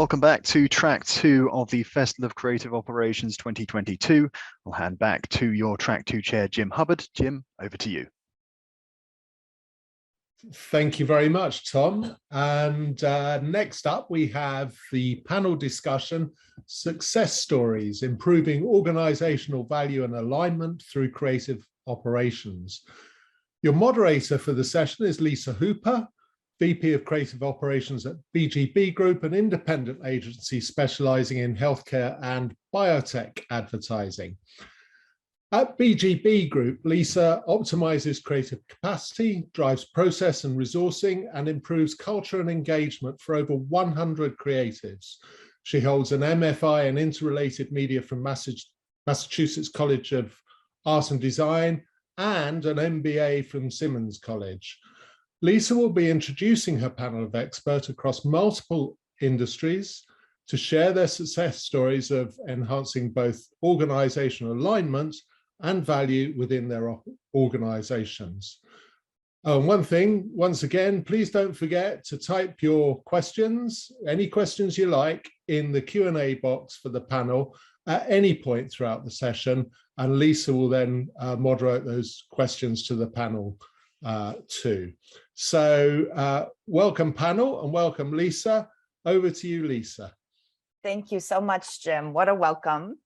Welcome back to track 2 of the Festival of Creative Operations 2022. I'll hand back to your track 2 chair, Jim Hubbard. Jim, over to you. Thank you very much, Tom. And next up, we have the panel discussion, Success Stories, Improving Organizational Value and Alignment Through Creative Operations. Your moderator for the session is Lisa Hooper, VP of Creative Operations at BGB Group, an independent agency specializing in healthcare and biotech advertising. At BGB Group, Lisa optimizes creative capacity, drives process and resourcing, and improves culture and engagement for over 100 creatives. She holds an MFI in interrelated media from Massachusetts College of Art and Design and an MBA from Simmons College. Lisa will be introducing her panel of experts across multiple industries to share their success stories of enhancing both organizational alignment and value within their organizations. One thing, once again, please don't forget to type your questions, any questions you like, in the Q&A box for the panel at any point throughout the session, and Lisa will then moderate those questions to the panel too. So welcome panel and welcome Lisa. Over to you, Lisa. Thank you so much, Jim. What a welcome.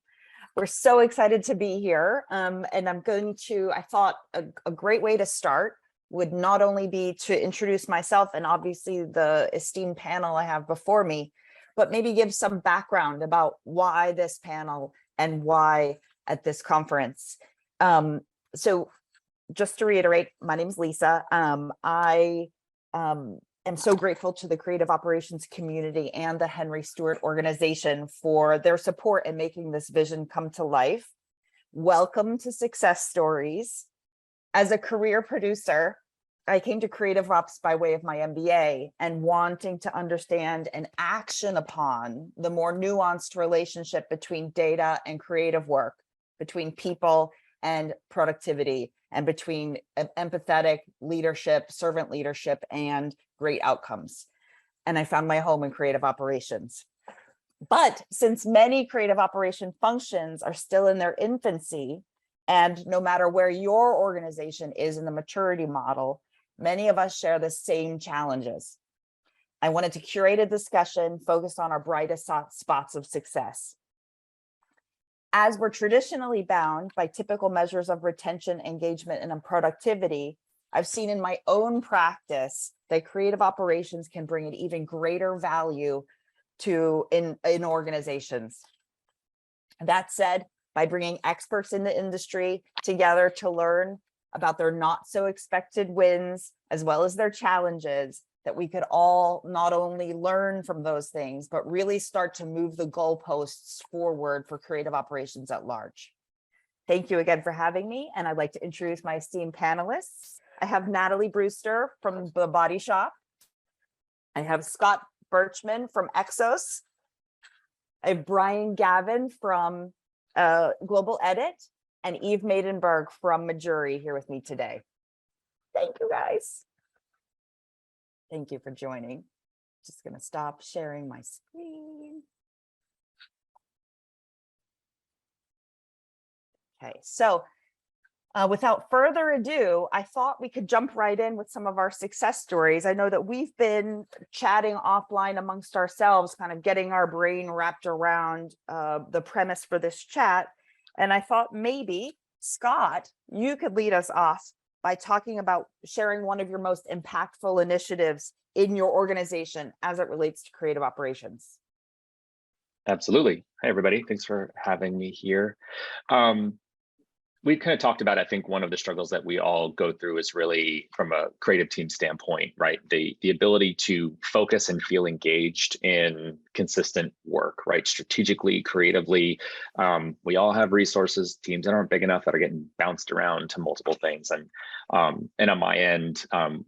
We're so excited to be here. And I thought a great way to start would not only be to introduce myself and obviously the esteemed panel I have before me, but maybe give some background about why this panel and why at this conference. So just to reiterate, my name is Lisa. I am so grateful to the Creative Operations community and the Henry Stewart organization for their support in making this vision come to life. Welcome to Success Stories. As a career producer, I came to CreativeOps by way of my MBA and wanting to understand and action upon the more nuanced relationship between data and creative work, between people and productivity, and between empathetic leadership, servant leadership, and great outcomes. And I found my home in creative operations. But since many creative operation functions are still in their infancy, and no matter where your organization is in the maturity model, many of us share the same challenges. I wanted to curate a discussion focused on our brightest spots of success. As we're traditionally bound by typical measures of retention, engagement, and productivity, I've seen in my own practice that creative operations can bring an even greater value to in organizations. That said, by bringing experts in the industry together to learn about their not so expected wins, as well as their challenges, that we could all not only learn from those things, but really start to move the goalposts forward for creative operations at large. Thank you again for having me. And I'd like to introduce my esteemed panelists. I have Natalie Brewster from The Body Shop. I have Scott Berchman from Exos. I have Gavin from globaledit, and Maidenberg from Mejuri here with me today. Thank you, guys. Thank you for joining. Just going to stop sharing my screen. Okay, so without further ado, I thought we could jump right in with some of our success stories. I know that we've been chatting offline amongst ourselves, kind of getting our brain wrapped around the premise for this chat. And I thought maybe, Scott, you could lead us off by talking about sharing one of your most impactful initiatives in your organization as it relates to creative operations. Absolutely. Hi, everybody. Thanks for having me here. We kind of talked about, I think one of the struggles that we all go through is really from a creative team standpoint, right? The ability to focus and feel engaged in consistent work, right? Strategically, creatively. We all have resources, teams that aren't big enough that are getting bounced around to multiple things. And on my end,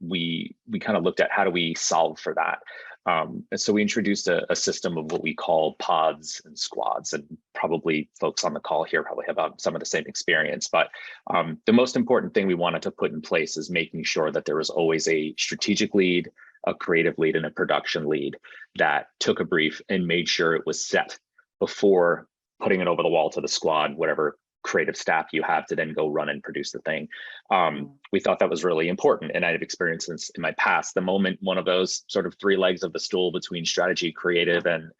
we kind of looked at how do we solve for that? And so we introduced a system of what we call pods and squads, and probably folks on the call here probably have some of the same experience. But the most important thing we wanted to put in place is making sure that there was always a strategic lead, a creative lead and a production lead that took a brief and made sure it was set before putting it over the wall to the squad, whatever creative staff you have to then go run and produce the thing. We thought that was really important. And I've experienced this in my past. The moment one of those sort of three legs of the stool between strategy, creative, and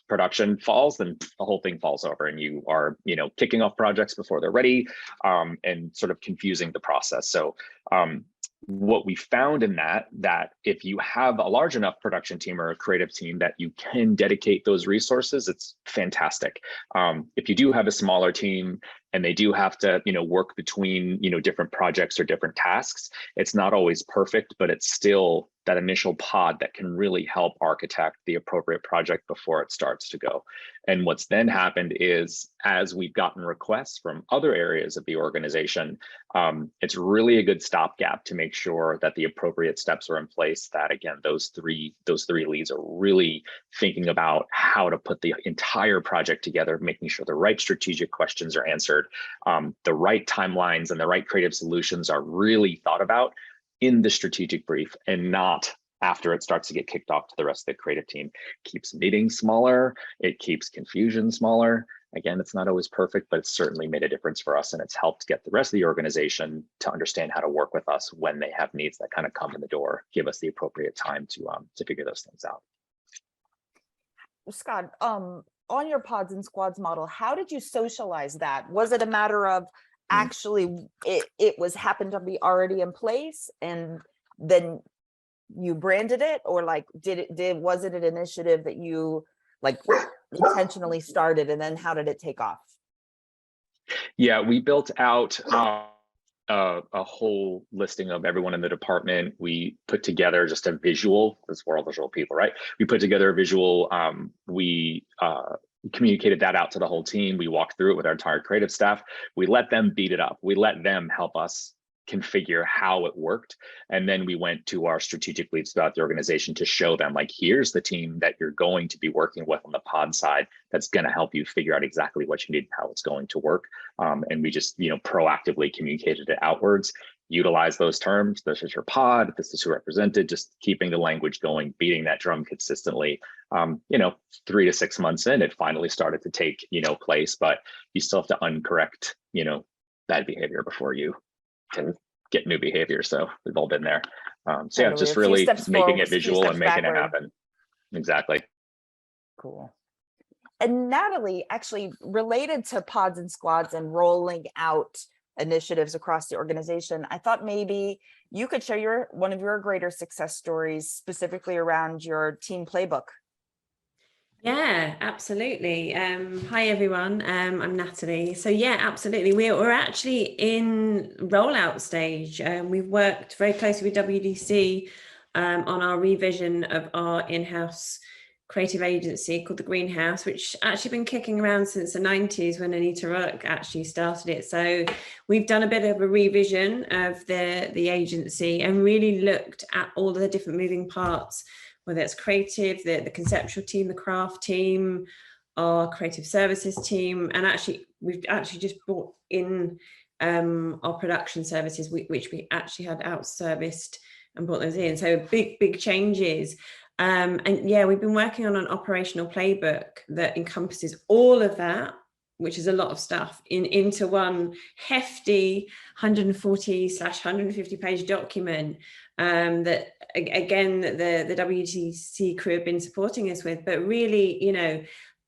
production falls, then the whole thing falls over, and you are, kicking off projects before they're ready, and sort of confusing the process. So what we found in that if you have a large enough production team or a creative team that you can dedicate those resources, it's fantastic. If you do have a smaller team and they do have to, work between, different projects or different tasks, it's not always perfect, but it's still that initial pod that can really help architect the appropriate project before it starts to go. And what's then happened is, as we've gotten requests from other areas of the organization, it's really a good stopgap to make sure that the appropriate steps are in place, that again, those three leads are really thinking about how to put the entire project together, making sure the right strategic questions are answered, the right timelines and the right creative solutions are really thought about in the strategic brief, and not after it starts to get kicked off to the rest of the creative team. Keeps meetings smaller, it keeps confusion smaller. Again, it's not always perfect, but it's certainly made a difference for us, and it's helped get the rest of the organization to understand how to work with us when they have needs that kind of come in the door, give us the appropriate time to figure those things out. Scott, on your pods and squads model, how did you socialize that? Was it a matter of actually it was happened to be already in place and then you branded it, or like was it an initiative that you like intentionally started, and then how did it take off? Yeah, we built out a whole listing of everyone in the department. We put together just a visual, because we're all visual people, right? We put together a visual, we communicated that out to the whole team. We walked through it with our entire creative staff. We let them beat it up. We let them help us configure how it worked. And then we went to our strategic leads throughout the organization to show them, like, here's the team that you're going to be working with on the pod side that's going to help you figure out exactly what you need and how it's going to work. And we just, proactively communicated it outwards. Utilize those terms. This is your pod. This is who represented. Just keeping the language going, beating that drum consistently. 3 to 6 months in, it finally started to take, place, but you still have to uncorrect, bad behavior before you can get new behavior. So we've all been there. So yeah, just really making it visual and making it happen. Exactly. Cool. And Natalie, actually related to pods and squads and rolling out initiatives across the organization, I thought maybe you could share one of your greater success stories specifically around your team playbook. Yeah, absolutely. Hi everyone, I'm Natalie. So yeah, absolutely. We're actually in rollout stage. We've worked very closely with WDC on our revision of our in-house creative agency called The Greenhouse, which actually been kicking around since the 90s when Anita Ruck actually started it. So we've done a bit of a revision of the agency and really looked at all the different moving parts, whether it's creative, the conceptual team, the craft team, our creative services team, and actually we've actually just brought in our production services, which we actually had outserviced and brought those in. So big changes. And yeah, we've been working on an operational playbook that encompasses all of that, which is a lot of stuff, into one hefty 140/150 page document that again the WTC crew have been supporting us with. But really,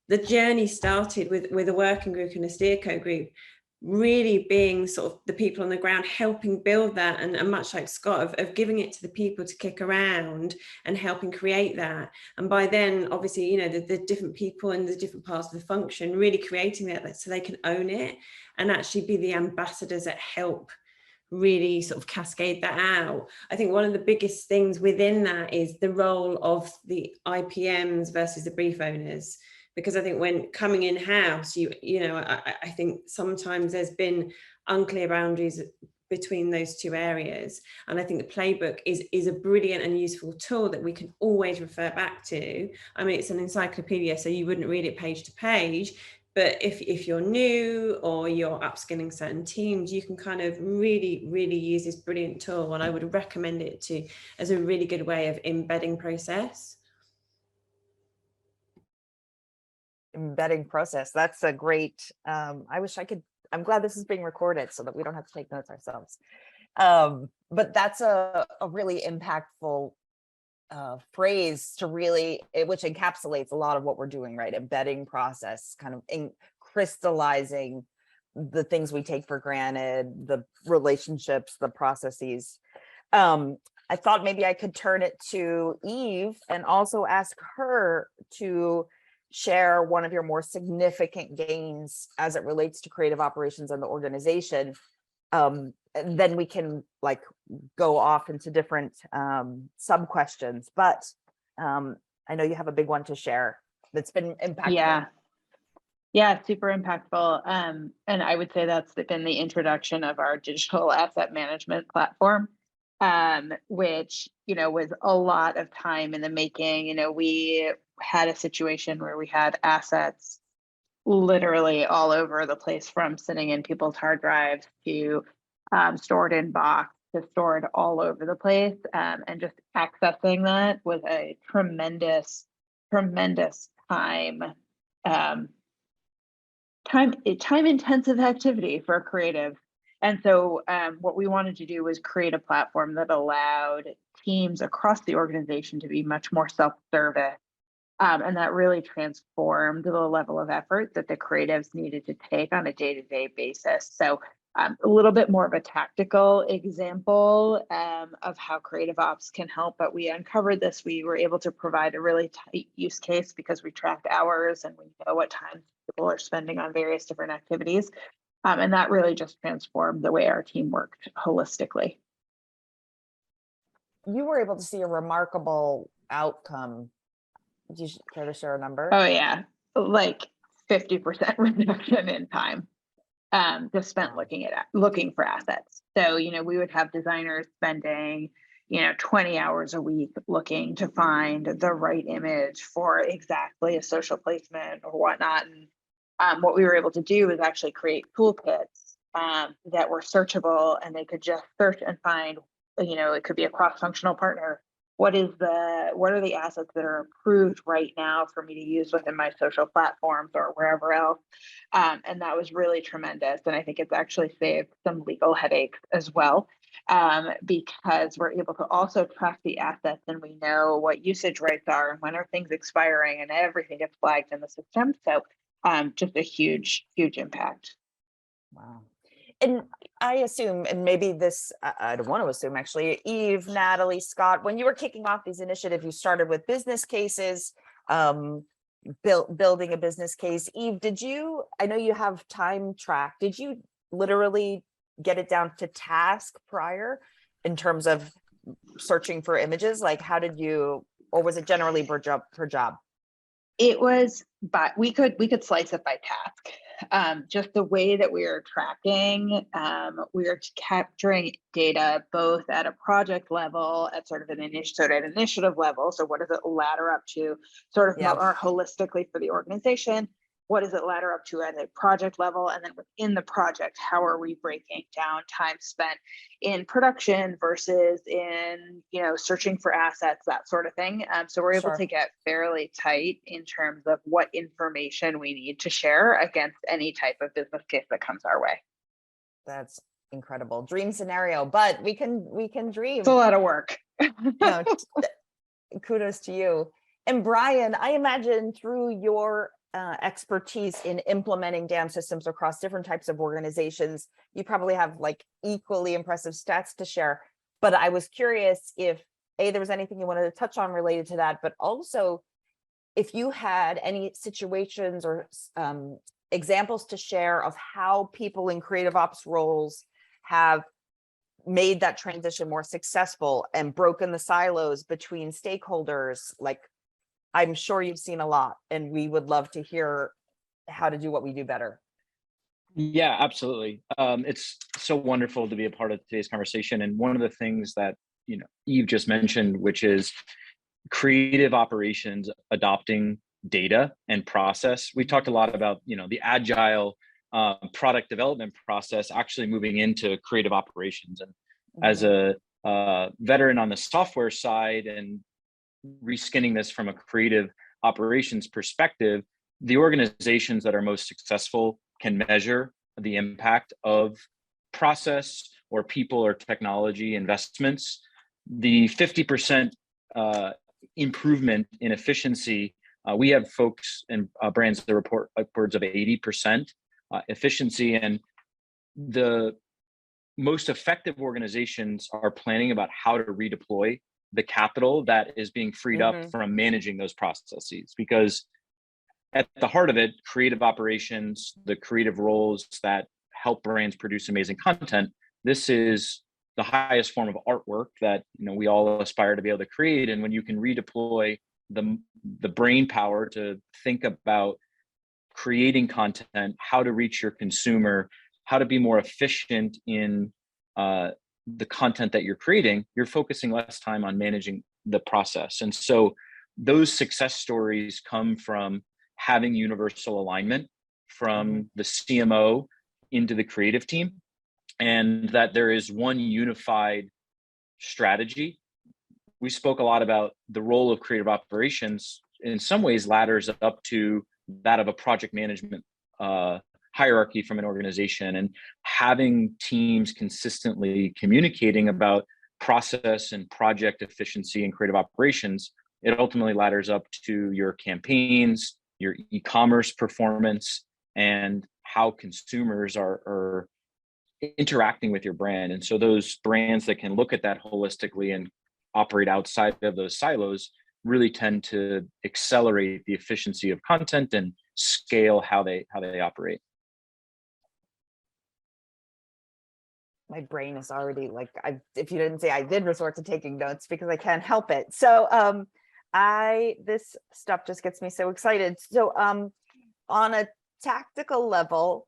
the journey started with a working group and a steerco group really being sort of the people on the ground helping build that, and much like Scott of giving it to the people to kick around and helping create that. And by then, obviously, the different people in the different parts of the function really creating that so they can own it and actually be the ambassadors that help really sort of cascade that out. I think one of the biggest things within that is the role of the IPMs versus the brief owners. Because I think when coming in-house, I think sometimes there's been unclear boundaries between those two areas. And I think the playbook is a brilliant and useful tool that we can always refer back to. I mean, it's an encyclopedia, so you wouldn't read it page to page, But if you're new or you're upskilling certain teams, you can kind of really, really use this brilliant tool. And I would recommend it to as a really good way of embedding process. Embedding process. That's a great, I wish I could, I'm glad this is being recorded so that we don't have to take notes ourselves. But that's a really impactful phrase to really, which encapsulates a lot of what we're doing, right? Embedding process, kind of crystallizing the things we take for granted, the relationships, the processes. I thought maybe I could turn it to Eve and also ask her to share one of your more significant gains as it relates to creative operations and the organization. And then we can like go off into different sub questions, but I know you have a big one to share that's been impactful. Yeah, super impactful. And I would say that's been the introduction of our digital asset management platform, which, was a lot of time in the making. We had a situation where we had assets literally all over the place, from sitting in people's hard drives to stored in box to stored all over the place. And just accessing that was a tremendous time intensive activity for a creative. And so what we wanted to do was create a platform that allowed teams across the organization to be much more self-service. And that really transformed the level of effort that the creatives needed to take on a day-to-day basis. So a little bit more of a tactical example of how CreativeOps can help, but we uncovered this. We were able to provide a really tight use case because we tracked hours and we know what time people are spending on various different activities. And that really just transformed the way our team worked holistically. You were able to see a remarkable outcome. Do you care to share a number? Oh yeah, like 50% reduction in time just spent looking for assets. So, we would have designers spending, 20 hours a week looking to find the right image for exactly a social placement or whatnot. And what we were able to do is actually create toolkits that were searchable, and they could just search and find, it could be a cross-functional partner. What are the assets that are approved right now for me to use within my social platforms or wherever else? And that was really tremendous. And I think it's actually saved some legal headaches as well, because we're able to also track the assets and we know what usage rates are and when are things expiring, and everything gets flagged in the system. So just a huge impact. Wow. And I assume, and maybe this, I don't want to assume actually, Eve, Natalie, Scott, when you were kicking off these initiatives, you started with business cases, building a business case. Eve, I know you have time track, did you literally get it down to task prior in terms of searching for images? Like how did you, or was it generally per job? It was, but we could slice it by task. Just the way that we are tracking, we are capturing data both at a project level, at sort of an initiative level. So what does it ladder up to sort of more holistically for the organization? What does it ladder up to at a project level? And then within the project, how are we breaking down time spent in production versus in, searching for assets, that sort of thing. So we're able to get fairly tight in terms of what information we need to share against any type of business case that comes our way. That's incredible. Dream scenario, but we can dream. It's a lot of work. No, kudos to you. And Brian, I imagine through your expertise in implementing DAM systems across different types of organizations, you probably have like equally impressive stats to share. But I was curious if there was anything you wanted to touch on related to that, but also if you had any situations or examples to share of how people in creative ops roles have made that transition more successful and broken the silos between stakeholders. Like, I'm sure you've seen a lot, and we would love to hear how to do what we do better. Yeah, absolutely. It's so wonderful to be a part of today's conversation. And one of the things that, Eve just mentioned, which is creative operations adopting data and process. We talked a lot about, the agile product development process actually moving into creative operations. And as a veteran on the software side and reskinning this from a creative operations perspective, the organizations that are most successful can measure the impact of process or people or technology investments. The 50% improvement in efficiency, we have folks and brands that report upwards of 80% efficiency, and the most effective organizations are planning about how to redeploy the capital that is being freed up from managing those processes. Because at the heart of it, creative operations, the creative roles that help brands produce amazing content, this is the highest form of artwork that we all aspire to be able to create. And when you can redeploy the brain power to think about creating content, how to reach your consumer, how to be more efficient in the content that you're creating, you're focusing less time on managing the process. And so those success stories come from having universal alignment from the CMO into the creative team, and that there is one unified strategy. We spoke a lot about the role of creative operations, in some ways ladders up to that of a project management hierarchy from an organization, and having teams consistently communicating about process and project efficiency and creative operations, it ultimately ladders up to your campaigns, your e-commerce performance, and how consumers are interacting with your brand. And so those brands that can look at that holistically and operate outside of those silos really tend to accelerate the efficiency of content and scale how they operate. My brain is already like, if you didn't say, I did resort to taking notes because I can't help it. So this stuff just gets me so excited. So on a tactical level,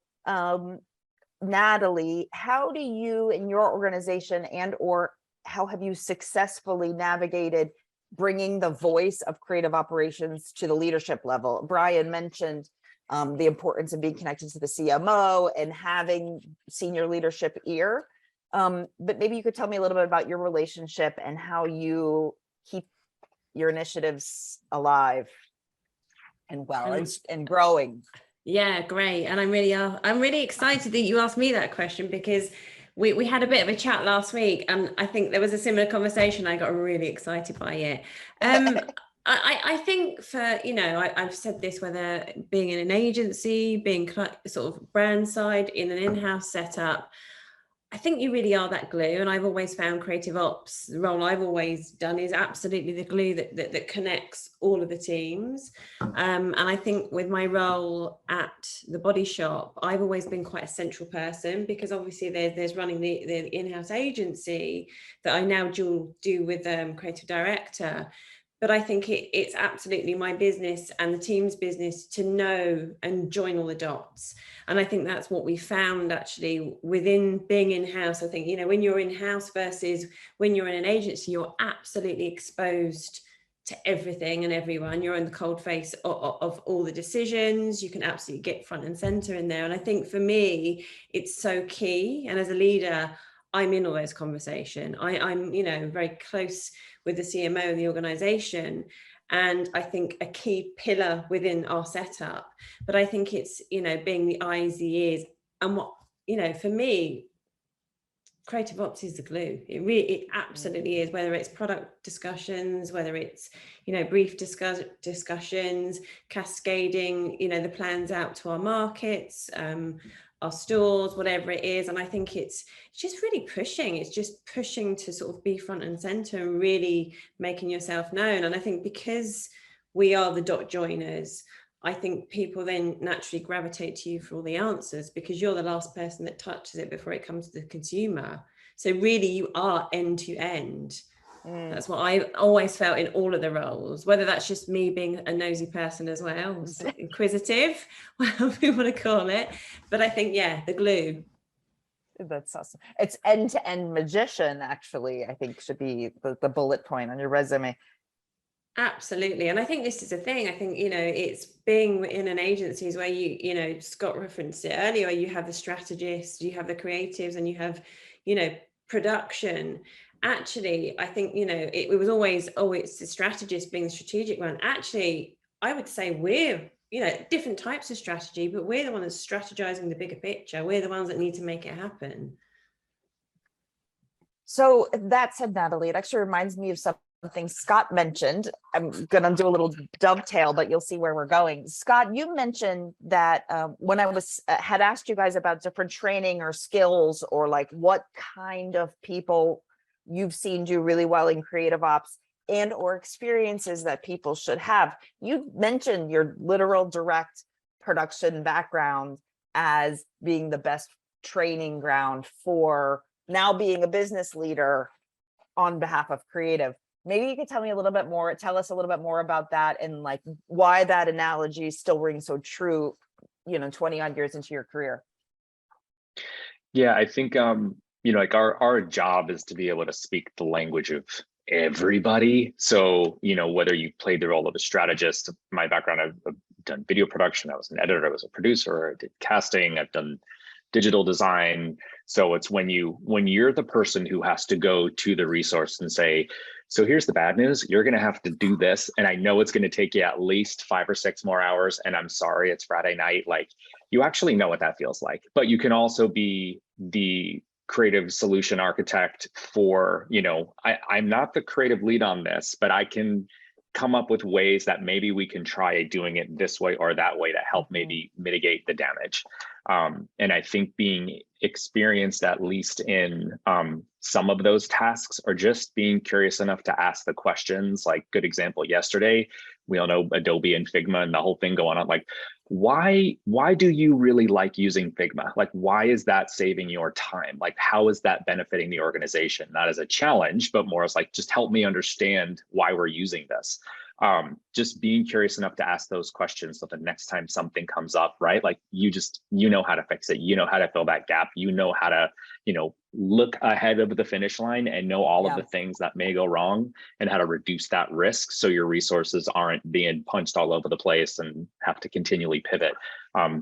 Natalie, how do you in your organization or how have you successfully navigated bringing the voice of creative operations to the leadership level? Brian mentioned the importance of being connected to the CMO and having senior leadership ear. But maybe you could tell me a little bit about your relationship and how you keep your initiatives alive and well and growing. Yeah, great. And I'm really excited that you asked me that question, because we had a bit of a chat last week, and I think there was a similar conversation. I got really excited by it. I think for, I've said this, whether being in an agency, being sort of brand side in an in-house setup, I think you really are that glue. And I've always found creative ops, the role I've always done is absolutely the glue that connects all of the teams. And I think with my role at the Body Shop, I've always been quite a central person, because obviously there's running the in-house agency that I now do with creative director. But I think it's absolutely my business and the team's business to know and join all the dots. And I think that's what we found actually within being in-house. I think, when you're in-house versus when you're in an agency, you're absolutely exposed to everything and everyone. You're in the cold face of all the decisions. You can absolutely get front and center in there. And I think for me, it's so key. And as a leader, I'm in all those conversations. I'm very close with the CMO and the organization. And I think a key pillar within our setup, but I think it's, being the eyes, the ears, and what, for me, creative ops is the glue. It absolutely is, whether it's product discussions, whether it's, brief discussions, cascading, the plans out to our markets, our stores, whatever it is. And I think it's just really pushing. It's just pushing to sort of be front and center and really making yourself known. And I think because we are the dot joiners, I think people then naturally gravitate to you for all the answers, because you're the last person that touches it before it comes to the consumer. So really you are end to end. That's what I always felt in all of the roles, whether that's just me being a nosy person as well, inquisitive, whatever you want to call it. But I think, the glue. That's awesome. It's end-to-end magician, actually, I think should be the bullet point on your resume. Absolutely. And I think this is a thing. I think, it's being in an agency is where Scott referenced it earlier, you have the strategists, you have the creatives, and you have, production. Actually, I think, it was always, it's the strategist being the strategic one. Actually, I would say we're, different types of strategy, but we're the one that's strategizing the bigger picture. We're the ones that need to make it happen. So that said, Natalie, it actually reminds me of something Scott mentioned. I'm going to do a little dovetail, but you'll see where we're going. Scott, you mentioned that when I had asked you guys about different training or skills, or like what kind of people you've seen do really well in creative ops and or experiences that people should have. You mentioned your literal direct production background as being the best training ground for now being a business leader on behalf of creative. Maybe you could tell us a little bit more about that, and like why that analogy still rings so true, 20 odd years into your career. Yeah, I think, like our job is to be able to speak the language of everybody. So, whether you played the role of a strategist, my background, I've done video production, I was an editor, I was a producer, I did casting, I've done digital design. So it's when you're the person who has to go to the resource and say, so here's the bad news, you're going to have to do this. And I know it's going to take you at least 5 or 6 more hours. And I'm sorry, it's Friday night. Like, you actually know what that feels like. But you can also be the creative solution architect for, I'm not the creative lead on this, but I can come up with ways that maybe we can try doing it this way or that way to help maybe mitigate the damage. And I think being experienced at least in some of those tasks, or just being curious enough to ask the questions. Like, good example yesterday, we all know Adobe and Figma and the whole thing going on. Like, why do you really like using Figma? Like, why is that saving your time? Like, how is that benefiting the organization? Not as a challenge, but more as like, just help me understand why we're using this. Just being curious enough to ask those questions, so the next time something comes up, right? Like, you know how to fix it, you know how to fill that gap, you know how to, look ahead of the finish line and know all of the things that may go wrong and how to reduce that risk, so your resources aren't being punched all over the place and have to continually pivot.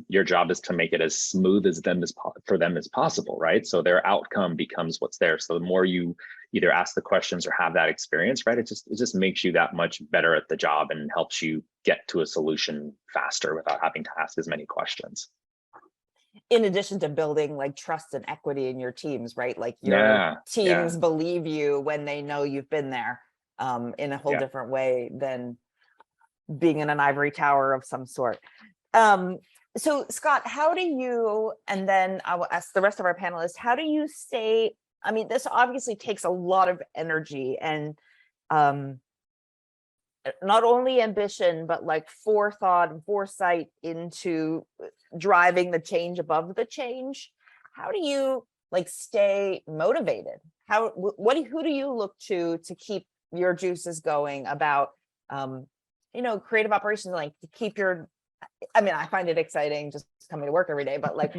Your job is to make it as smooth for them as possible, right? So their outcome becomes what's there. So the more you either ask the questions or have that experience, right, it just makes you that much better at the job and helps you get to a solution faster without having to ask as many questions. In addition to building like trust and equity in your teams, right? Like your teams believe you when they know you've been there, in a whole different way than being in an ivory tower of some sort. So Scott, how do you, and then I will ask the rest of our panelists, how do you stay, I mean, this obviously takes a lot of energy and not only ambition, but like forethought and foresight into driving the change above the change. How do you like stay motivated? Who do you look to keep your juices going about, creative operations, like to keep your, I mean, I find it exciting just coming to work every day, but like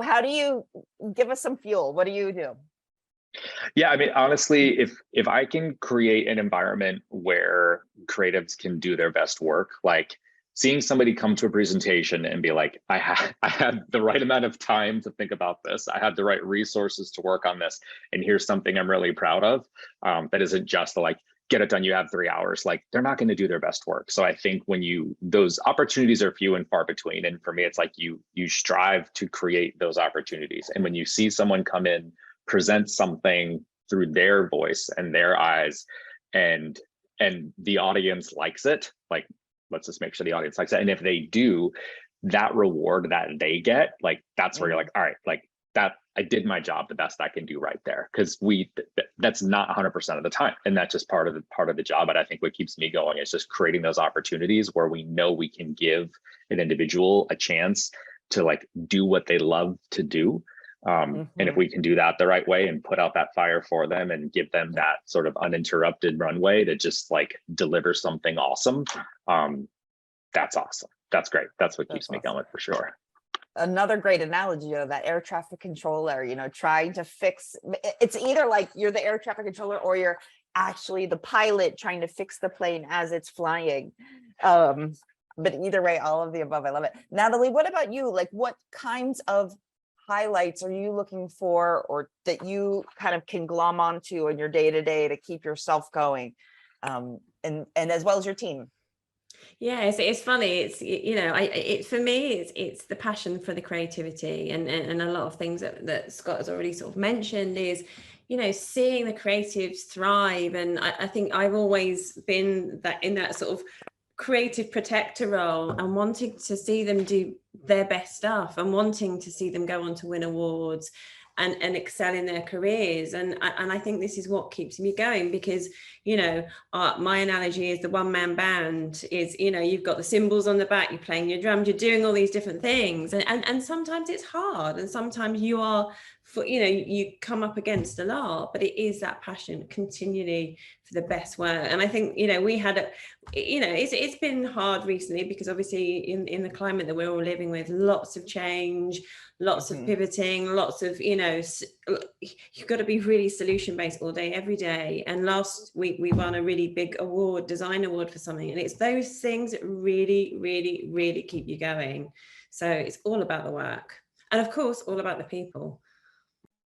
how do you give us some fuel? What do you do? Yeah, I mean, honestly, if I can create an environment where creatives can do their best work, like seeing somebody come to a presentation and be like, I had the right amount of time to think about this, I had the right resources to work on this, and here's something I'm really proud of, that isn't just like, get it done, you have 3 hours, like they're not going to do their best work. So I think those opportunities are few and far between. And for me, it's like you strive to create those opportunities. And when you see someone come in, present something through their voice and their eyes, and the audience likes it, like, let's just make sure the audience likes it. And if they do, that reward that they get, like, that's where you're like, all right, like that, I did my job the best I can do right there. Because that's not 100% of the time. And that's just part of the job. But I think what keeps me going is just creating those opportunities where we know we can give an individual a chance to like do what they love to do. And if we can do that the right way and put out that fire for them and give them that sort of uninterrupted runway to just like deliver something awesome, that's awesome. That's great. That's what keeps me going for sure. another great analogy of that air traffic controller, trying to fix, it's either like you're the air traffic controller or you're actually the pilot trying to fix the plane as it's flying. But either way, all of the above, I love it. Natalie, what about you? Like, what kinds of highlights are you looking for, or that you kind of can glom onto in your day-to-day to keep yourself going, and as well as your team? Yeah, it's funny. It's for me, it's the passion for the creativity, and a lot of things that Scott has already sort of mentioned is, seeing the creatives thrive. And I think I've always been in that sort of creative protector role, and wanting to see them do their best stuff, and wanting to see them go on to win awards and excel in their careers. And I think this is what keeps me going, because my analogy is the one-man band is, you've got the cymbals on the back, you're playing your drums, you're doing all these different things, and sometimes it's hard, and sometimes you are, you come up against a lot, but it is that passion continually for the best work. And I think we had it's been hard recently, because obviously in the climate that we're all living with, lots of change, lots of pivoting, lots of you've got to be really solution based all day every day. And last week we won a really big design award for something, and it's those things that really, really, really keep you going. So it's all about the work, and of course all about the people.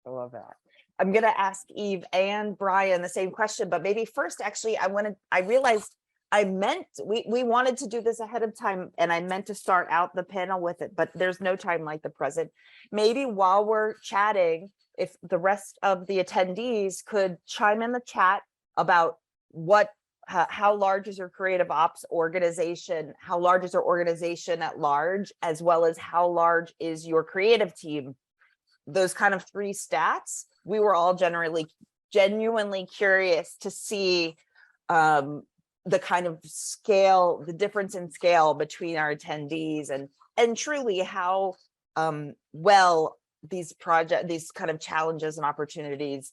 I love that. I'm going to ask Eve and Brian the same question, but maybe first, actually, I realized we wanted to do this ahead of time, and I meant to start out the panel with it, but there's no time like the present. Maybe while we're chatting, if the rest of the attendees could chime in the chat about how large is your creative ops organization, how large is your organization at large, as well as how large is your creative team. Those kind of three stats, we were all genuinely curious to see the kind of scale, the difference in scale between our attendees, and truly how well these kind of challenges and opportunities,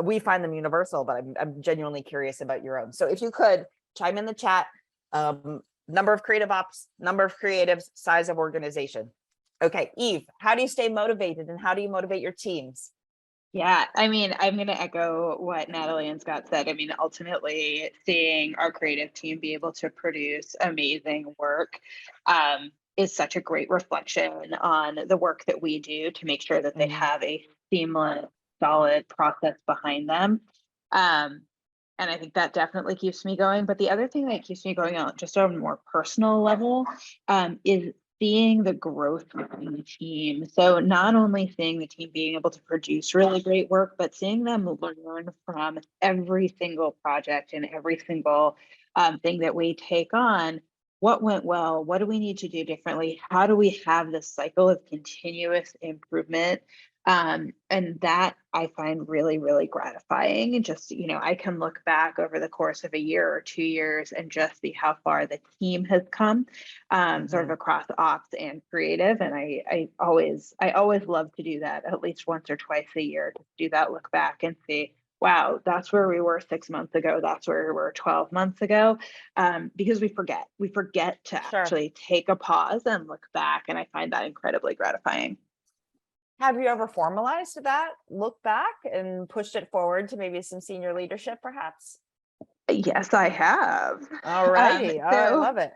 we find them universal, but I'm genuinely curious about your own. So if you could chime in the chat, number of creative ops, number of creatives, size of organization. Okay, Eve, how do you stay motivated, and how do you motivate your teams? Yeah, I mean, I'm going to echo what Natalie and Scott said. I mean, ultimately, seeing our creative team be able to produce amazing work is such a great reflection on the work that we do to make sure that they have a seamless, solid process behind them. And I think that definitely keeps me going. But the other thing that keeps me going on just on a more personal level is seeing the growth within the team. So not only seeing the team being able to produce really great work, but seeing them learn from every single project and every single thing that we take on. What went well? What do we need to do differently? How do we have this cycle of continuous improvement? And that I find really, really gratifying. And just, I can look back over the course of a year or 2 years and just see how far the team has come, sort of across ops and creative. And I always love to do that at least once or twice a year, to do that look back and see, wow, that's where we were 6 months ago. That's where we were 12 months ago. Because we forget to actually take a pause and look back. And I find that incredibly gratifying. Have you ever formalized that look back and pushed it forward to maybe some senior leadership, perhaps? Yes, I have. All righty. I love it.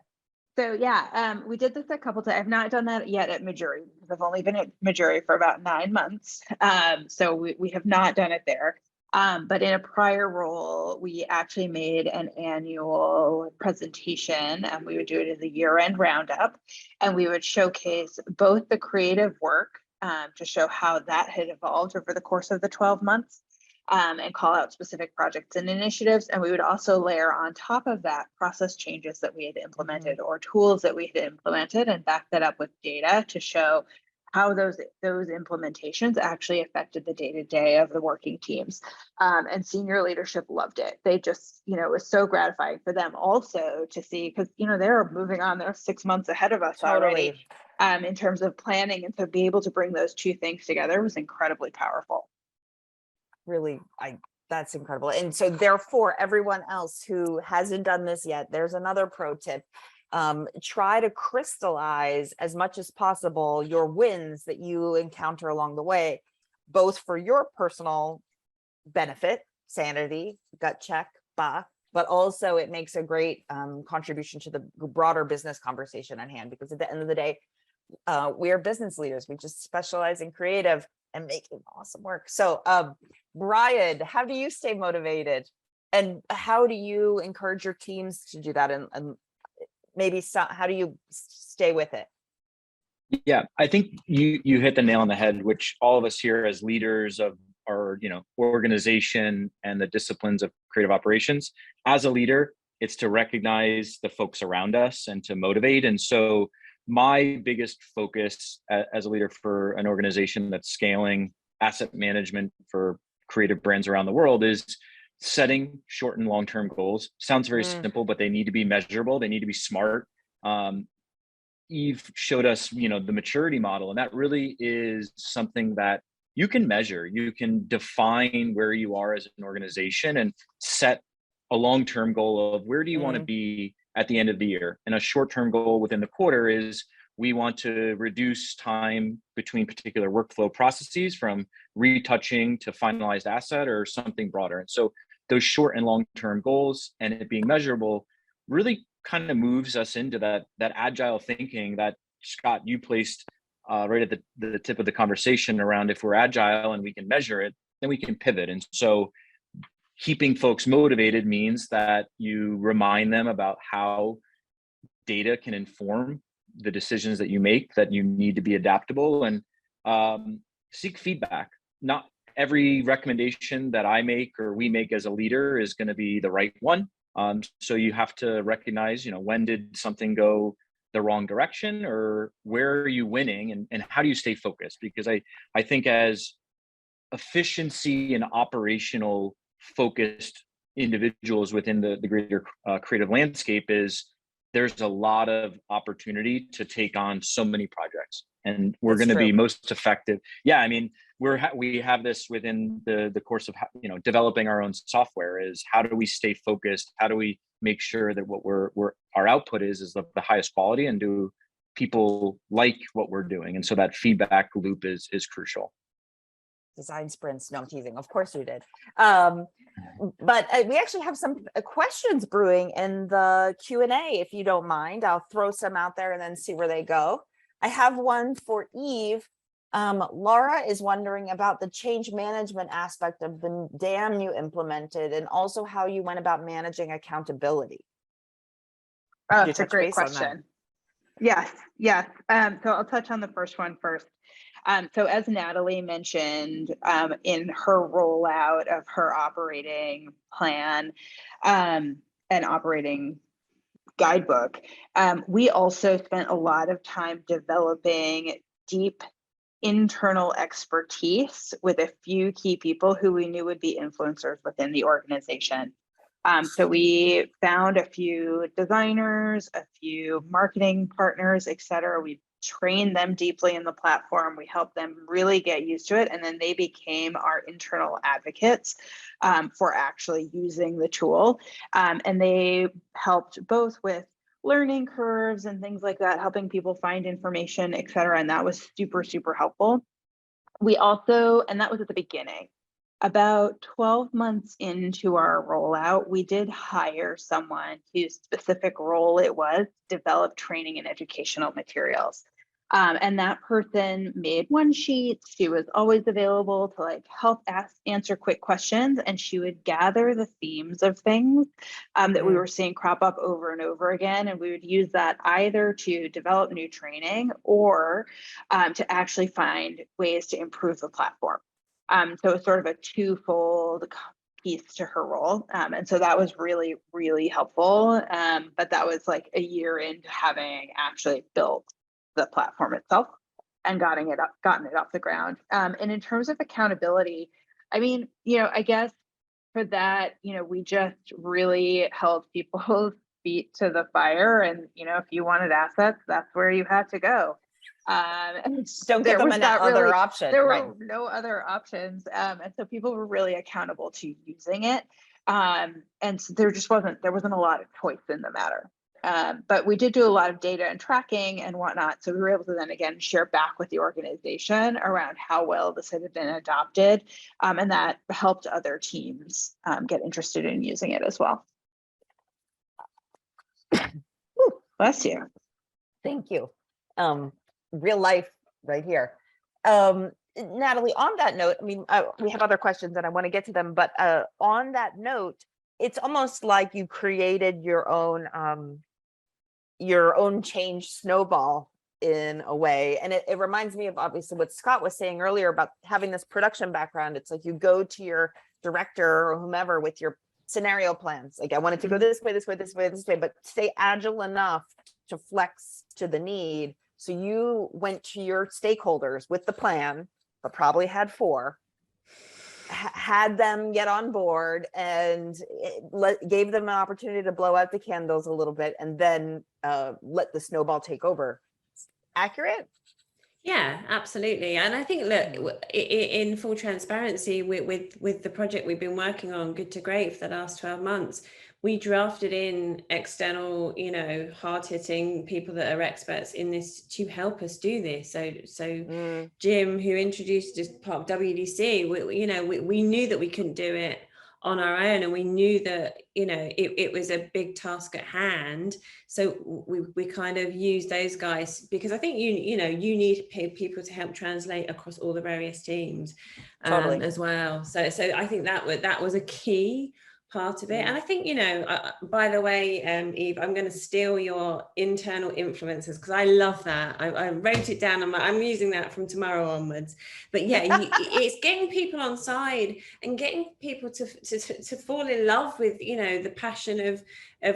So yeah, we did this a couple times. I've not done that yet at Mejuri, because I've only been at Mejuri for about 9 months. So we have not done it there. But in a prior role, we actually made an annual presentation, and we would do it as a year-end roundup, and we would showcase both the creative work to show how that had evolved over the course of the 12 months, and call out specific projects and initiatives. And we would also layer on top of that process changes that we had implemented or tools that we had implemented, and back that up with data to show how those implementations actually affected the day-to-day of the working teams. And senior leadership loved it. They just, it was so gratifying for them also to see, because, they're moving on, they're 6 months ahead of us already in terms of planning. And so be able to bring those two things together was incredibly powerful. Really, that's incredible. And so therefore, everyone else who hasn't done this yet, there's another pro tip. try to crystallize as much as possible your wins that you encounter along the way, both for your personal benefit, sanity, gut check, but also it makes a great contribution to the broader business conversation at hand, because at the end of the day, we are business leaders. We just specialize in creative and making awesome work. So Brian, how do you stay motivated, and how do you encourage your teams to do that, and maybe how do you stay with it? Yeah, I think you hit the nail on the head, which all of us here as leaders of our organization and the disciplines of creative operations, as a leader, it's to recognize the folks around us and to motivate. And so my biggest focus as a leader for an organization that's scaling asset management for creative brands around the world is setting short and long-term goals. Sounds very simple, but they need to be measurable. They need to be smart. Eve showed us, the maturity model, and that really is something that you can measure. You can define where you are as an organization and set a long-term goal of where do you want to be at the end of the year. And a short-term goal within the quarter is we want to reduce time between particular workflow processes from retouching to finalized asset or something broader. And so those short and long-term goals and it being measurable really kind of moves us into that agile thinking that, Scott, you placed right at the tip of the conversation around. If we're agile and we can measure it, then we can pivot. And so keeping folks motivated means that you remind them about how data can inform the decisions that you make, that you need to be adaptable, and seek feedback. Not every recommendation that I make or we make as a leader is going to be the right one. So you have to recognize, when did something go the wrong direction, or where are you winning, and how do you stay focused? Because I think as efficiency and operational focused individuals within the greater creative landscape, there's a lot of opportunity to take on so many projects, and we're going to be most effective. Yeah, I mean, we have this within the course of developing our own software. Is how do we stay focused? How do we make sure that what our output is the highest quality, and do people like what we're doing? And so that feedback loop is crucial. Design sprints, no, I'm teasing, of course you did. But we actually have some questions brewing in the Q&A, if you don't mind. I'll throw some out there and then see where they go. I have one for Eve. Laura is wondering about the change management aspect of the DAM you implemented, and also how you went about managing accountability. Oh, that's a great question. Yes. So I'll touch on the first one first. So as Natalie mentioned in her rollout of her operating plan and operating guidebook, we also spent a lot of time developing deep internal expertise with a few key people who we knew would be influencers within the organization. So we found a few designers, a few marketing partners, et cetera. We trained them deeply in the platform. We helped them really get used to it. And then they became our internal advocates for actually using the tool. And they helped both with learning curves and things like that, helping people find information, et cetera. And that was super, super helpful. We also, and that was at the beginning, about 12 months into our rollout, we did hire someone whose specific role it was to develop training and educational materials. And that person made one sheet. She was always available to help answer quick questions, and she would gather the themes of things that we were seeing crop up over and over again. And we would use that either to develop new training or to actually find ways to improve the platform. So it's sort of a twofold piece to her role. And so that was really, really helpful. But that was a year into having actually built the platform itself and gotten it off the ground. And in terms of accountability, I mean, I guess for that, we just really held people's feet to the fire. And, if you wanted assets, that's where you had to go. And don't give them another option. There were no other options. And so people were really accountable to using it. And so there wasn't a lot of choice in the matter. But we did do a lot of data and tracking and whatnot. So we were able to then again share back with the organization around how well this had been adopted. And that helped other teams get interested in using it as well. Ooh, bless you. Thank you. Real life right here. Natalie, on that note, I mean, we have other questions and I want to get to them, but on that note, it's almost like you created your own change snowball in a way. And it reminds me of obviously what Scott was saying earlier about having this production background. It's like you go to your director or whomever with your scenario plans. Like I want it to go this way, this way, this way, this way, but stay agile enough to flex to the need. So you went to your stakeholders with the plan, but probably had 4, had them get on board and gave them an opportunity to blow out the candles a little bit and then let the snowball take over. Accurate? Yeah, absolutely. And I think, look, in full transparency with the project we've been working on, Good to Great, for the last 12 months, we drafted in external, hard-hitting people that are experts in this to help us do this. So Jim, who introduced us part of WDC, we knew that we couldn't do it on our own, and we knew that it was a big task at hand. So we kind of used those guys, because I think you need people to help translate across all the various teams as well. So I think that was a key part of it. And I think, by the way, Eve, I'm going to steal your internal influencers, because I love that. I wrote it down. I'm using that from tomorrow onwards. But yeah, it's getting people on side and getting people to fall in love with, the passion of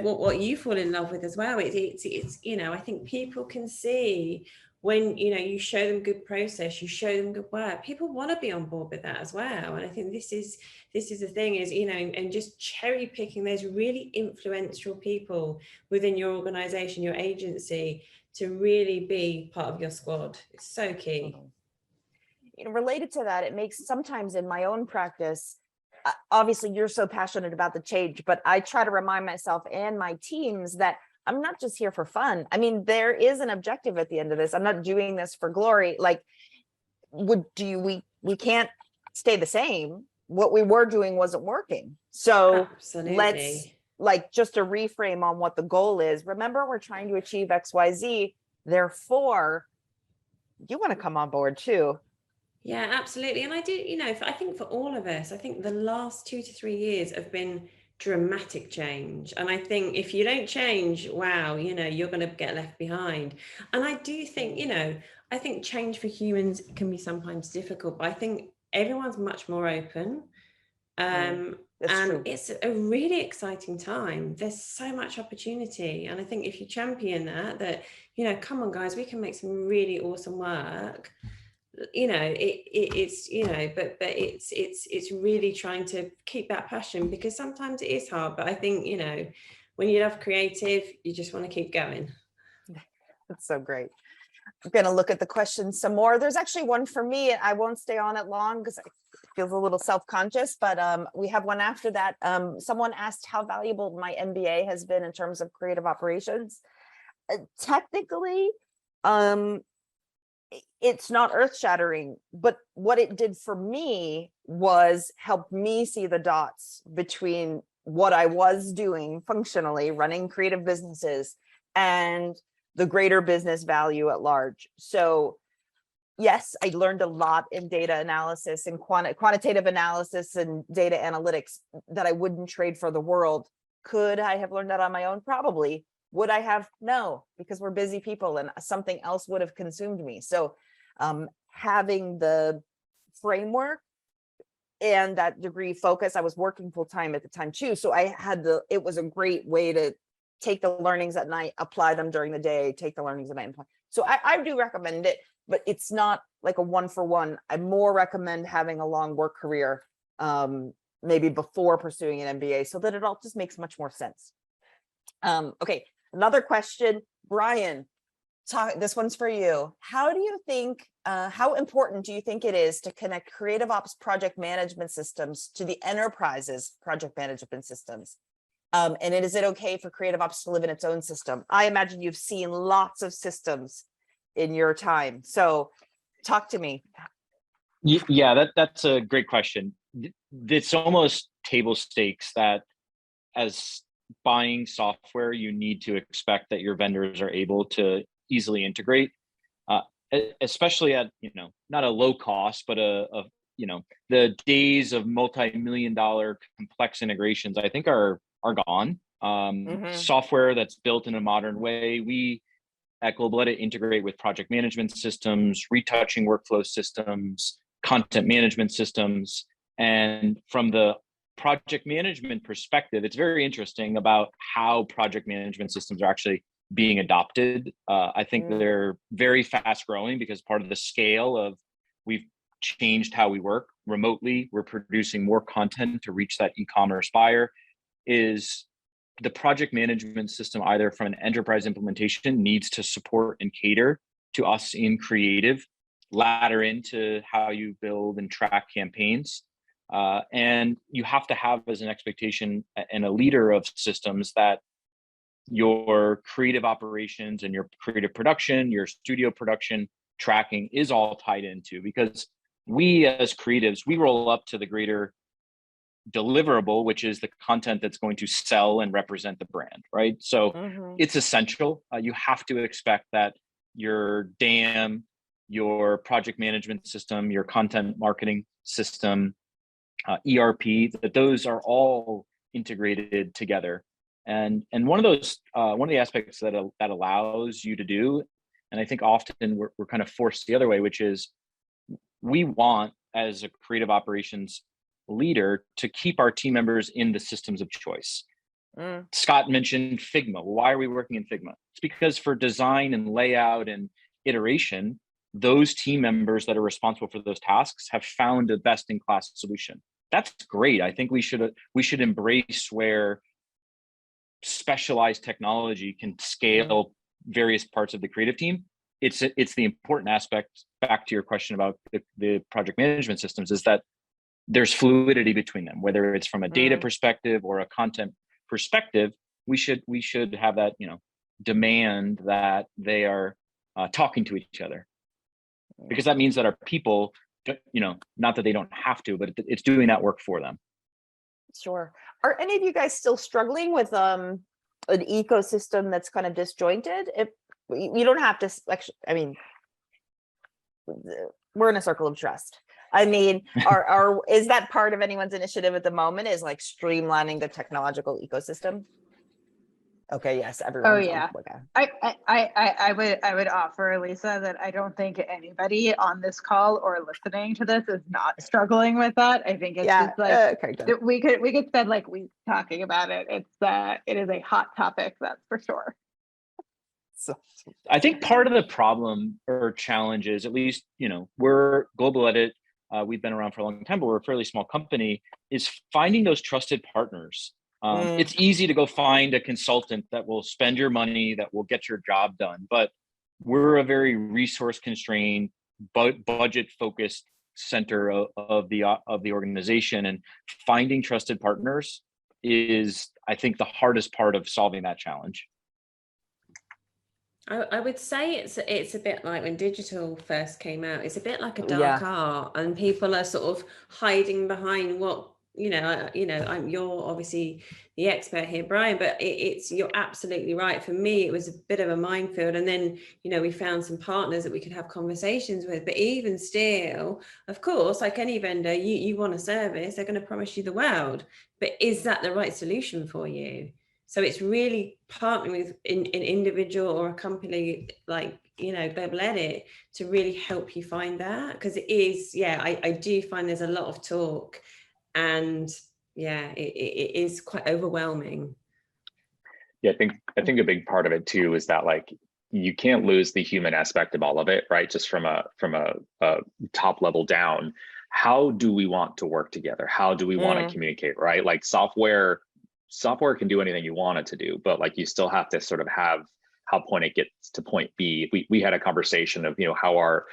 what you fall in love with as well. It's I think people can see when you show them good process, you show them good work, people want to be on board with that as well. And I think this is the thing is, and just cherry picking those really influential people within your organization, your agency, to really be part of your squad. It's so key. Related to that, it makes sometimes in my own practice, obviously you're so passionate about the change, but I try to remind myself and my teams that I'm not just here for fun. I mean, there is an objective at the end of this. I'm not doing this for glory. Like, we can't stay the same. What we were doing wasn't working. So Absolutely. Let's just a reframe on what the goal is. Remember, we're trying to achieve XYZ. Therefore, you want to come on board too. Yeah, absolutely. And I do, I think for all of us, I think the last 2 to 3 years have been dramatic change. And I think if you don't change, wow, you're going to get left behind. And I do think, I think change for humans can be sometimes difficult, but I think everyone's much more open. And true. It's a really exciting time. There's so much opportunity. And I think if you champion that, come on, guys, we can make some really awesome work. It's really trying to keep that passion, because sometimes it is hard, but I think when you love creative, you just want to keep going. That's so great. I'm going to look at the questions some more. There's actually one for me. I won't stay on it long because it feels a little self-conscious, but we have one after that. Someone asked how valuable my MBA has been in terms of creative operations. Technically, it's not earth-shattering, but what it did for me was help me see the dots between what I was doing functionally, running creative businesses, and the greater business value at large. So yes, I learned a lot in data analysis and quantitative analysis and data analytics that I wouldn't trade for the world. Could I have learned that on my own? Probably. Would I have? No, because we're busy people and something else would have consumed me. So having the framework and that degree focus, I was working full time at the time too. So it was a great way to take the learnings at night, apply them during the day, take the learnings at night. So I do recommend it, but it's not like a 1-for-1. I more recommend having a long work career, maybe before pursuing an MBA, so that it all just makes much more sense. Okay, another question, Brian, this one's for you. How important do you think it is to connect CreativeOps project management systems to the enterprise's project management systems? And is it okay for CreativeOps to live in its own system? I imagine you've seen lots of systems in your time. So talk to me. Yeah, that's a great question. It's almost table stakes that as buying software, you need to expect that your vendors are able to easily integrate, especially at, not a low cost, but the days of multi-million-dollar complex integrations, I think are gone. Software that's built in a modern way. We at globaledit integrate with project management systems, retouching workflow systems, content management systems. And from the project management perspective, it's very interesting about how project management systems are actually being adopted. I think they're very fast growing because part of the scale of we've changed how we work remotely. We're producing more content to reach that e-commerce buyer. Is the project management system, either from an enterprise implementation, needs to support and cater to us in creative, ladder into how you build and track campaigns. And you have to have as an expectation and a leader of systems that your creative operations and your creative production, your studio production tracking is all tied into, because we as creatives, we roll up to the greater deliverable, which is the content that's going to sell and represent the brand, right? So it's essential. You have to expect that your DAM, your project management system, your content marketing system, ERP, that those are all integrated together. And one of the aspects that allows you to do, and I think often we're kind of forced the other way, which is we want, as a creative operations leader, to keep our team members in the systems of choice. Scott mentioned Figma. Why are we working in Figma? It's because for design and layout and iteration, those team members that are responsible for those tasks have found a best-in-class solution. That's great. I think we should embrace where specialized technology can scale various parts of the creative team. It's the important aspect, back to your question about the project management systems, is that there's fluidity between them, whether it's from a data perspective or a content perspective. We should have that, demand that they are talking to each other, because that means that our people, not that they don't have to, but it's doing that work for them. Sure. Are any of you guys still struggling with an ecosystem that's kind of disjointed? If you don't have to, actually, I mean, we're in a circle of trust. I mean, is that part of anyone's initiative at the moment, is like streamlining the technological ecosystem? Okay, yes, everyone. Oh yeah. I would offer, Lisa, that I don't think anybody on this call or listening to this is not struggling with that. I think it's just like we could spend like weeks talking about it. It is a hot topic, that's for sure. So I think part of the problem or challenge is, at least, we're globaledit. We've been around for a long time, but we're a fairly small company, is finding those trusted partners. It's easy to go find a consultant that will spend your money, that will get your job done. But we're a very resource constrained, budget focused center of the organization, and finding trusted partners is, I think, the hardest part of solving that challenge. I would say it's a bit like when digital first came out. It's a bit like a dark art, and people are sort of hiding behind what, you're obviously the expert here, Brian, but you're absolutely right. For me, it was a bit of a minefield, and then we found some partners that we could have conversations with. But even still, of course, like any vendor, you want a service, they're going to promise you the world, but is that the right solution for you? So it's really partnering with an individual or a company like, globaledit to really help you find that. Because it is, I do find there's a lot of talk, and it is quite overwhelming. Yeah, I think a big part of it too is that, like, you can't lose the human aspect of all of it, right? Just from a top level down. How do we want to work together? How do we want to communicate, right? Like software can do anything you want it to do, but like you still have to sort of have how point A gets to point B. We had a conversation of, how our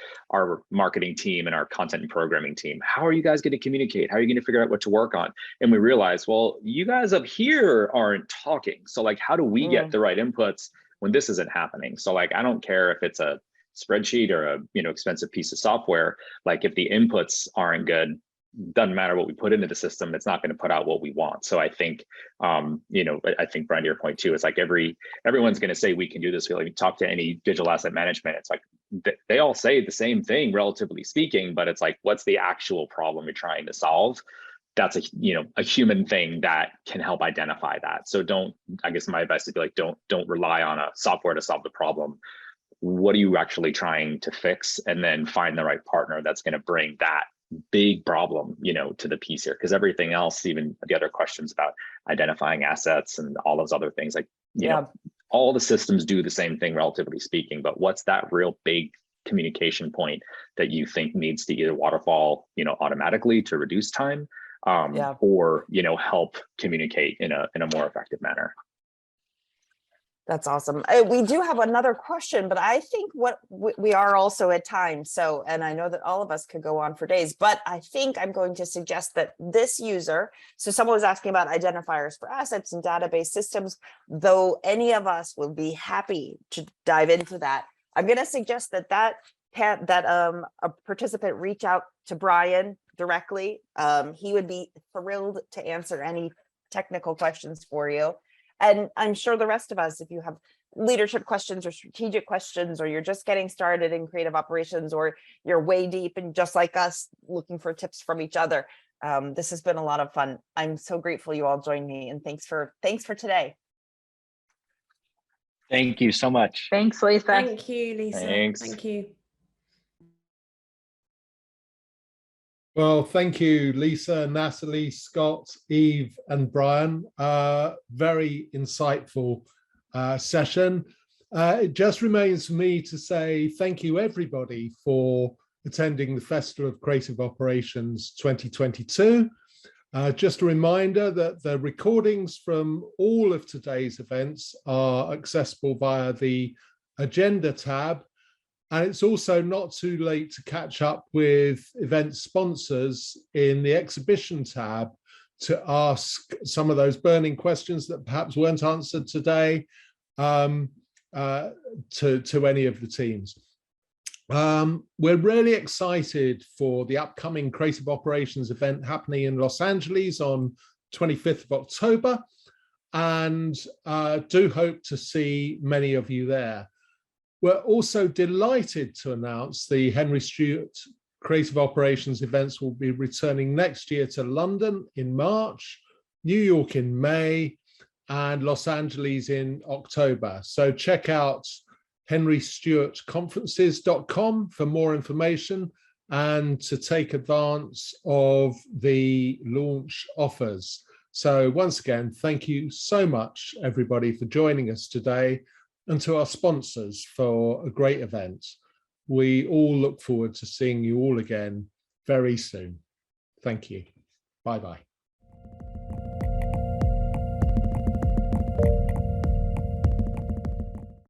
marketing team and our content and programming team, how are you guys going to communicate? How are you going to figure out what to work on? And we realized, well, you guys up here aren't talking. So like, how do we get the right inputs when this isn't happening? So like, I don't care if it's a spreadsheet or a, expensive piece of software, like if the inputs aren't good, doesn't matter what we put into the system, it's not going to put out what we want. So I think, I think Brian, to your point too, it's like everyone's going to say we can do this. We talk to any digital asset management, it's like they all say the same thing, relatively speaking, but it's like, what's the actual problem you're trying to solve? That's a human thing that can help identify that. So I guess my advice would be like, don't rely on a software to solve the problem. What are you actually trying to fix? And then find the right partner that's going to bring that big problem, to the piece here, because everything else, even the other questions about identifying assets and all those other things, like, all the systems do the same thing, relatively speaking, but what's that real big communication point that you think needs to either waterfall, automatically to reduce time, or, help communicate in a more effective manner? That's awesome. We do have another question, but I think we are also at time. So, and I know that all of us could go on for days, but I think I'm going to suggest that this user, so someone was asking about identifiers for assets and database systems, though any of us will be happy to dive into that. I'm going to suggest that a participant reach out to Brian directly. He would be thrilled to answer any technical questions for you. And I'm sure the rest of us, if you have leadership questions or strategic questions, or you're just getting started in creative operations, or you're way deep and just like us looking for tips from each other, this has been a lot of fun. I'm so grateful you all joined me, and thanks for today. Thank you so much. Thanks, Lisa. Thank you, Lisa. Thanks. Thank you. Well, thank you, Lisa, Natalie, Scott, Eve, and Brian. Very insightful session. It just remains for me to say thank you, everybody, for attending the Festival of Creative Operations 2022. Just a reminder that the recordings from all of today's events are accessible via the Agenda tab. And it's also not too late to catch up with event sponsors in the Exhibition tab to ask some of those burning questions that perhaps weren't answered today to any of the teams. We're really excited for the upcoming Creative Operations event happening in Los Angeles on 25th of October, and do hope to see many of you there. We're also delighted to announce the Henry Stewart Creative Operations events will be returning next year to London in March, New York in May, and Los Angeles in October. So check out henrystewartconferences.com for more information and to take advance of the launch offers. So once again, thank you so much, everybody, for joining us today, and to our sponsors for a great event. We all look forward to seeing you all again very soon. Thank you. Bye-bye.